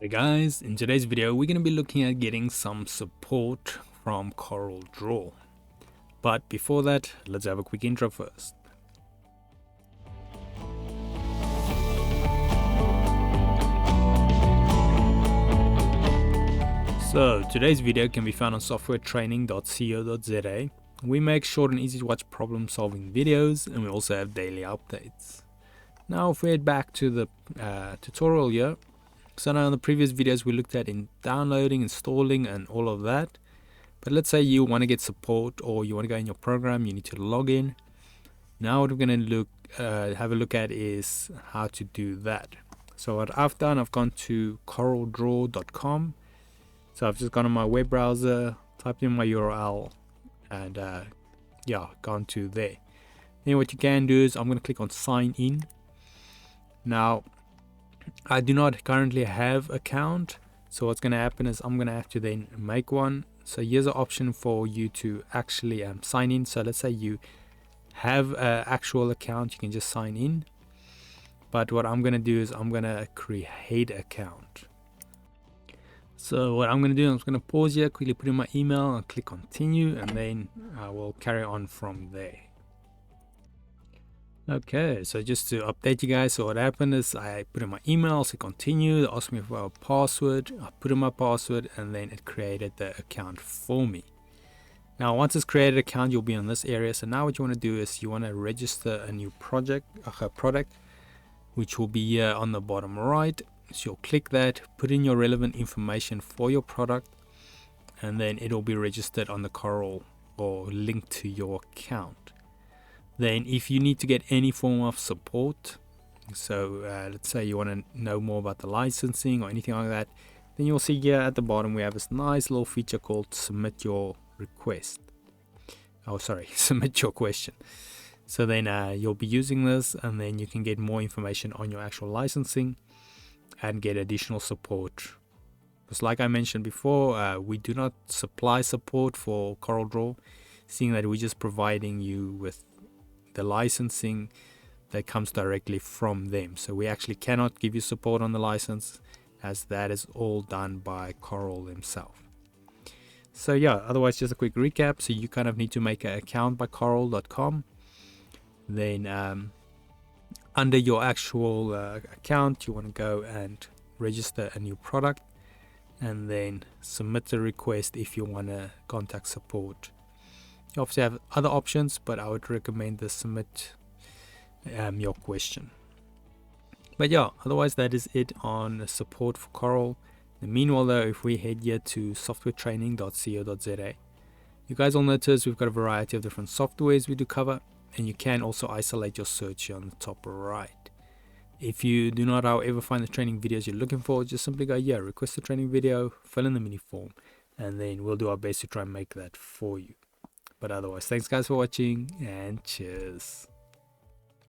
Hey guys, in today's video we're going to be looking at getting some support from CorelDraw. But before that, let's have a quick intro first. So today's video can be found on softwaretraining.co.za. We make short and easy to watch problem solving videos, and we also have daily updates. Now if we head back to the tutorial here. So now in the previous videos we looked at in downloading, installing and all of that. But let's say you want to get support or you want to go in your program, you need to log in. Now what we're going to have a look at is how to do that. So what I've done, I've gone to CorelDraw.com. So I've just gone on my web browser, typed in my URL and gone to there. Then what you can do is I'm going to click on sign in. Now I do not currently have an account, so what's going to happen is I'm going to have to then make one. So here's an option for you to actually sign in. So let's say you have an actual account, you can just sign in. But what I'm going to do is I'm going to create an account. So what I'm going to do, I'm just going to pause here, quickly put in my email and click continue, and then I will carry on from there. Okay, so just to update you guys, so what happened is I put in my email, say continue, they asked me for a password, I put in my password and then it created the account for me. Now once it's created an account, you'll be in this area. So now what you want to do is you want to register a new product, which will be here on the bottom right. So you'll click that, put in your relevant information for your product, and then it'll be registered on the Corel or linked to your account. Then if you need to get any form of support, so let's say you want to know more about the licensing or anything like that, then you'll see here at the bottom we have this nice little feature called submit your request. Oh sorry, submit your question. So then you'll be using this, and then you can get more information on your actual licensing and get additional support. Because like I mentioned before, we do not supply support for CorelDraw, seeing that we're just providing you with the licensing that comes directly from them. So we actually cannot give you support on the license, as that is all done by Corel themselves. So yeah, otherwise just a quick recap. So you kind of need to make an account by corel.com. Then under your actual account, you want to go and register a new product and then submit a request if you want to contact support. You obviously have other options, but I would recommend the submit your question. But yeah, otherwise that is it on support for Corel. Meanwhile though, if we head here to softwaretraining.co.za, you guys will notice we've got a variety of different softwares we do cover, and you can also isolate your search here on the top right. If you do not however find the training videos you're looking for, just simply go here, request a training video, fill in the mini form, and then we'll do our best to try and make that for you. But otherwise, thanks guys for watching, and cheers.